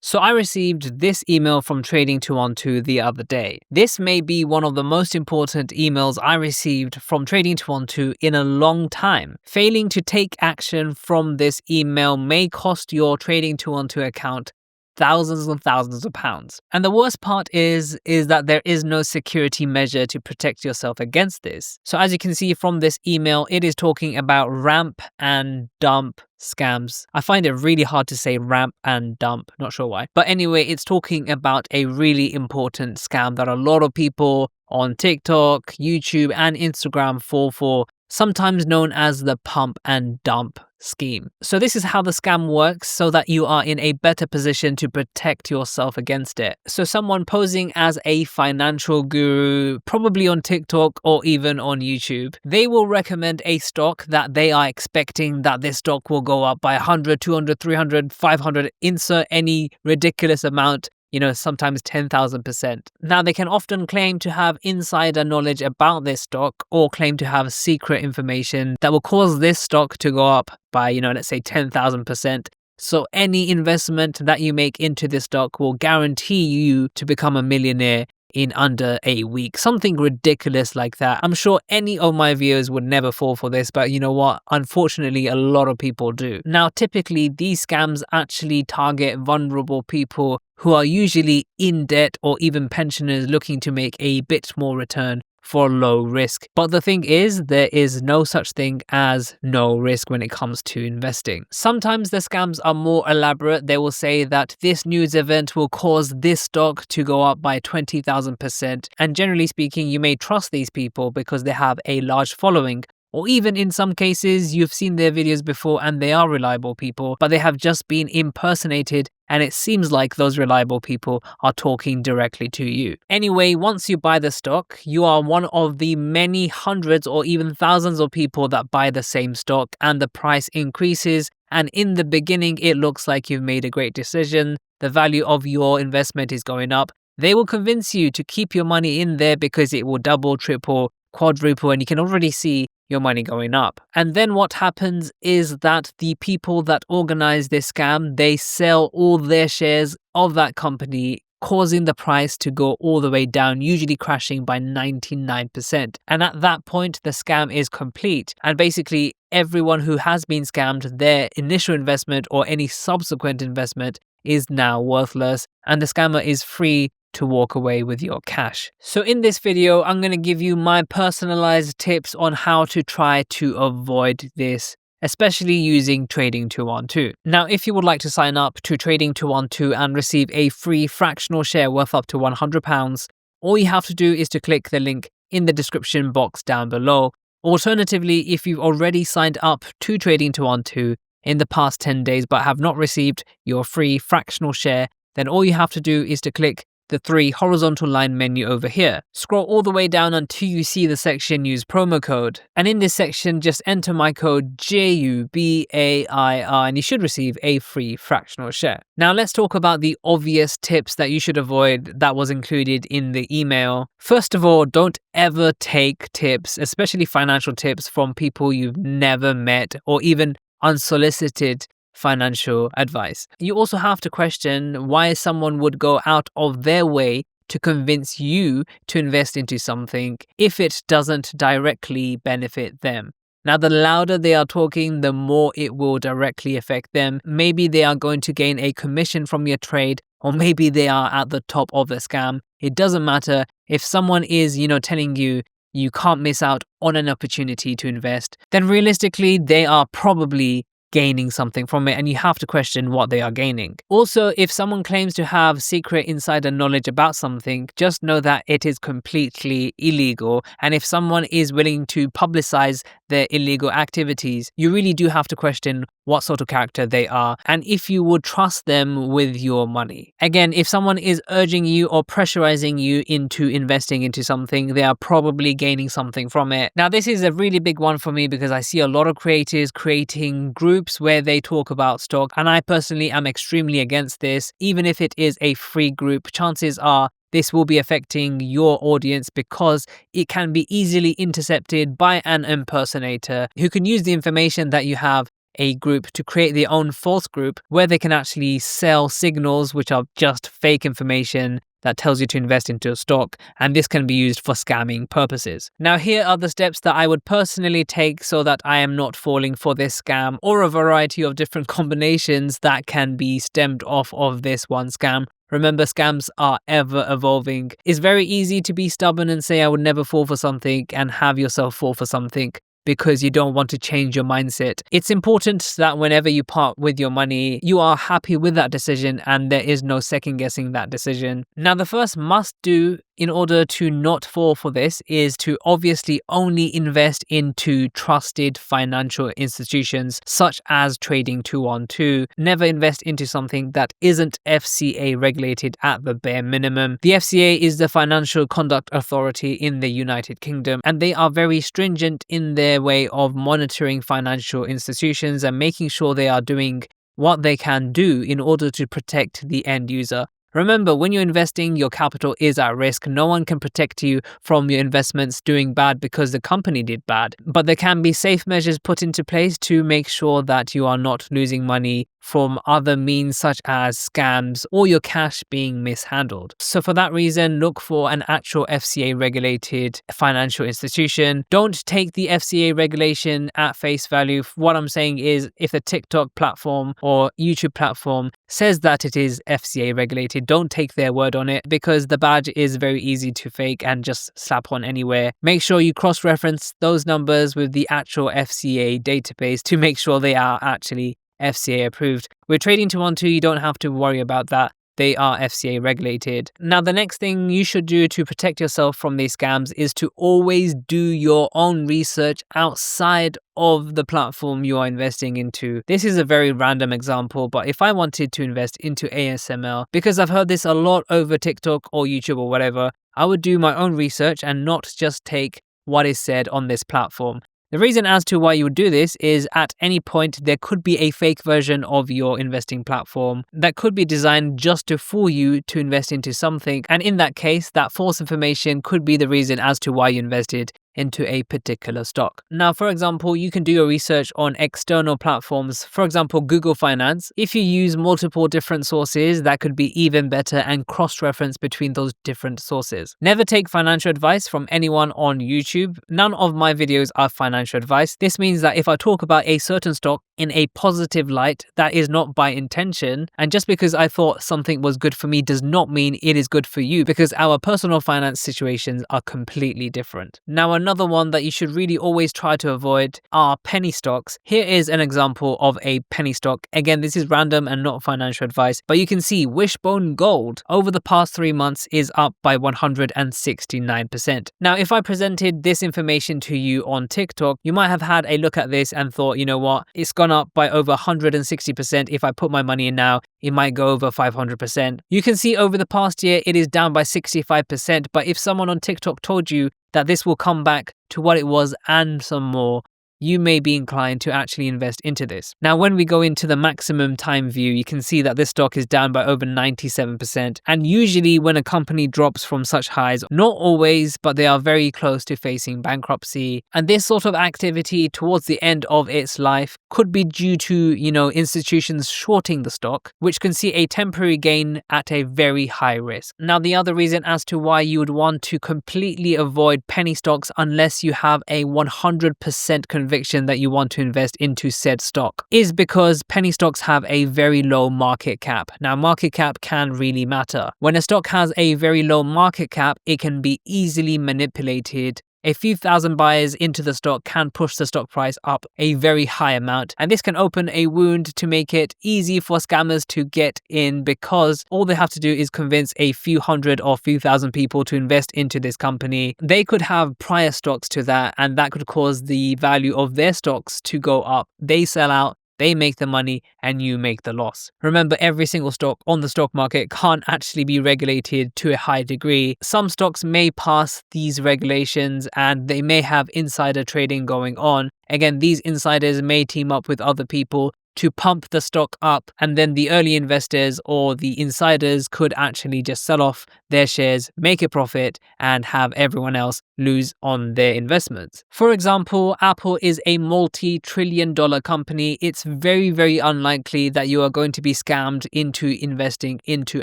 So I received this email from Trading212 the other day. This may be one of the most important emails I received from Trading212 in a long time. Failing to take action from this email may cost your Trading212 account thousands and thousands of pounds. And the worst part is that there is no security measure to protect yourself against this. So as you can see from this email, it is talking about ramp and dump scams. I find it really hard to say ramp and dump, not sure why. But anyway, it's talking about a really important scam that a lot of people on TikTok, YouTube, and Instagram fall for, sometimes known as the pump and dump scheme. So this is how the scam works so that you are in a better position to protect yourself against it. So someone posing as a financial guru, probably on TikTok or even on YouTube, they will recommend a stock that they are expecting that this stock will go up by 100, 200, 300, 500, insert any ridiculous amount, sometimes 10,000%. Now, they can often claim to have insider knowledge about this stock or claim to have secret information that will cause this stock to go up by, let's say 10,000%. So any investment that you make into this stock will guarantee you to become a millionaire in under a week. Something ridiculous like that. I'm sure any of my viewers would never fall for this, but you know what? Unfortunately, a lot of people do. Now, typically, these scams actually target vulnerable people who are usually in debt or even pensioners looking to make a bit more return for low risk. But the thing is, there is no such thing as no risk when it comes to investing. Sometimes the scams are more elaborate. They will say that this news event will cause this stock to go up by 20,000%. And generally speaking, you may trust these people because they have a large following. Or even in some cases, you've seen their videos before and they are reliable people, but they have just been impersonated and it seems like those reliable people are talking directly to you. Anyway, once you buy the stock, you are one of the many hundreds or even thousands of people that buy the same stock and the price increases. And in the beginning, it looks like you've made a great decision. The value of your investment is going up. They will convince you to keep your money in there because it will double, triple, quadruple, and you can already see your money going up. And then what happens is that the people that organize this scam, they sell all their shares of that company, causing the price to go all the way down, usually crashing by 99%. And at that point, the scam is complete. And basically, everyone who has been scammed, their initial investment or any subsequent investment is now worthless, and the scammer is free to walk away with your cash. So in this video, I'm going to give you my personalized tips on how to try to avoid this, especially using Trading212. Now, if you would like to sign up to Trading212 and receive a free fractional share worth up to £100, all you have to do is to click the link in the description box down below. Alternatively, if you've already signed up to Trading212 in the past 10 days but have not received your free fractional share, then all you have to do is to click the 3 horizontal line menu over here. Scroll all the way down until you see the section use promo code. And in this section, just enter my code JUBAIR and you should receive a free fractional share. Now let's talk about the obvious tips that you should avoid that was included in the email. First of all, don't ever take tips, especially financial tips, from people you've never met or even unsolicited financial advice. You also have to question why someone would go out of their way to convince you to invest into something if it doesn't directly benefit them. Now, the louder they are talking, the more it will directly affect them. Maybe they are going to gain a commission from your trade, or maybe they are at the top of the scam. It doesn't matter. If someone is, telling you you can't miss out on an opportunity to invest, then realistically, they are probably gaining something from it, and you have to question what they are gaining. Also, if someone claims to have secret insider knowledge about something, just know that it is completely illegal. And if someone is willing to publicize their illegal activities, you really do have to question what sort of character they are and if you would trust them with your money. Again, if someone is urging you or pressurizing you into investing into something, they are probably gaining something from it. Now, this is a really big one for me because I see a lot of creators creating groups where they talk about stock, and I personally am extremely against this. Even if it is a free group, chances are this will be affecting your audience because it can be easily intercepted by an impersonator who can use the information that you have a group to create their own false group where they can actually sell signals which are just fake information that tells you to invest into a stock, and this can be used for scamming purposes. Now, here are the steps that I would personally take so that I am not falling for this scam or a variety of different combinations that can be stemmed off of this one scam. Remember, scams are ever evolving. It's very easy to be stubborn and say I would never fall for something and have yourself fall for something because you don't want to change your mindset. It's important that whenever you part with your money, you are happy with that decision and there is no second guessing that decision. Now, the first must do in order to not fall for this is to obviously only invest into trusted financial institutions such as Trading 212. Never invest into something that isn't FCA regulated at the bare minimum. The FCA is the Financial Conduct Authority in the United Kingdom, and they are very stringent in their way of monitoring financial institutions and making sure they are doing what they can do in order to protect the end user. Remember, when you're investing, your capital is at risk. No one can protect you from your investments doing bad because the company did bad. But there can be safe measures put into place to make sure that you are not losing money from other means such as scams or your cash being mishandled. So for that reason, look for an actual FCA regulated financial institution. Don't take the FCA regulation at face value. What I'm saying is, if the TikTok platform or YouTube platform says that it is FCA regulated, don't take their word on it because the badge is very easy to fake and just slap on anywhere. Make sure you cross-reference those numbers with the actual FCA database to make sure they are actually FCA approved. With Trading 212, you don't have to worry about that. They are FCA regulated. Now, the next thing you should do to protect yourself from these scams is to always do your own research outside of the platform you are investing into. This is a very random example, but if I wanted to invest into ASML, because I've heard this a lot over TikTok or YouTube or whatever, I would do my own research and not just take what is said on this platform. The reason as to why you would do this is at any point there could be a fake version of your investing platform that could be designed just to fool you to invest into something. And in that case, that false information could be the reason as to why you invested into a particular stock. Now, for example, you can do your research on external platforms, for example, Google Finance. If you use multiple different sources, that could be even better and cross-reference between those different sources. Never take financial advice from anyone on YouTube. None of my videos are financial advice. This means that if I talk about a certain stock in a positive light, that is not by intention. And just because I thought something was good for me does not mean it is good for you, because our personal finance situations are completely different. Now, another one that you should really always try to avoid are penny stocks. Here is an example of a penny stock. Again, this is random and not financial advice, but you can see Wishbone Gold over the past 3 months is up by 169%. Now, if I presented this information to you on TikTok, you might have had a look at this and thought, you know what, it's gone up by over 160%. If I put my money in now, it might go over 500%. You can see over the past year, it is down by 65%. But if someone on TikTok told you that this will come back to what it was and some more, you may be inclined to actually invest into this. Now, when we go into the maximum time view, you can see that this stock is down by over 97%. And usually when a company drops from such highs, not always, but they are very close to facing bankruptcy. And this sort of activity towards the end of its life could be due to, institutions shorting the stock, which can see a temporary gain at a very high risk. Now, the other reason as to why you would want to completely avoid penny stocks unless you have a 100% conviction that you want to invest into said stock is because penny stocks have a very low market cap. Now, market cap can really matter. When a stock has a very low market cap, it can be easily manipulated. A few thousand buyers into the stock can push the stock price up a very high amount, and this can open a wound to make it easy for scammers to get in, because all they have to do is convince a few hundred or few thousand people to invest into this company. They could have prior stocks to that, and that could cause the value of their stocks to go up. They sell out, they make the money, and you make the loss. Remember, every single stock on the stock market can't actually be regulated to a high degree. Some stocks may pass these regulations and they may have insider trading going on. Again, these insiders may team up with other people to pump the stock up, and then the early investors or the insiders could actually just sell off their shares, make a profit, and have everyone else lose on their investments. For example, Apple is a multi-trillion-dollar company. It's very, very unlikely that you are going to be scammed into investing into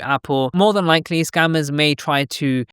Apple. More than likely, scammers may try to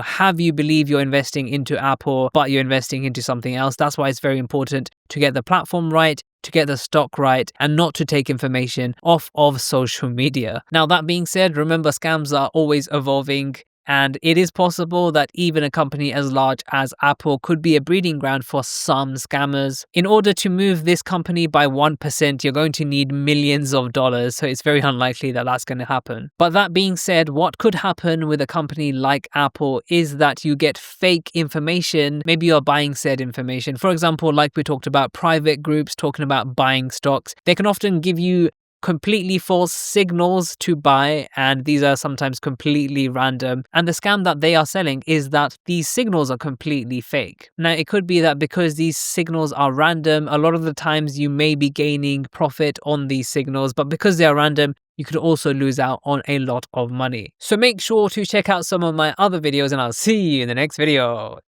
have you believe you're investing into Apple, but you're investing into something else. That's why it's very important to get the platform right, to get the stock right, and not to take information off of social media. Now, that being said, remember, scams are always evolving. And it is possible that even a company as large as Apple could be a breeding ground for some scammers. In order to move this company by 1%, you're going to need millions of dollars. So it's very unlikely that that's going to happen. But that being said, what could happen with a company like Apple is that you get fake information. Maybe you're buying said information. For example, like we talked about, private groups talking about buying stocks. They can often give you completely false signals to buy, and these are sometimes completely random. And the scam that they are selling is that these signals are completely fake. Now, it could be that because these signals are random, a lot of the times you may be gaining profit on these signals, but because they are random, you could also lose out on a lot of money. So make sure to check out some of my other videos, and I'll see you in the next video.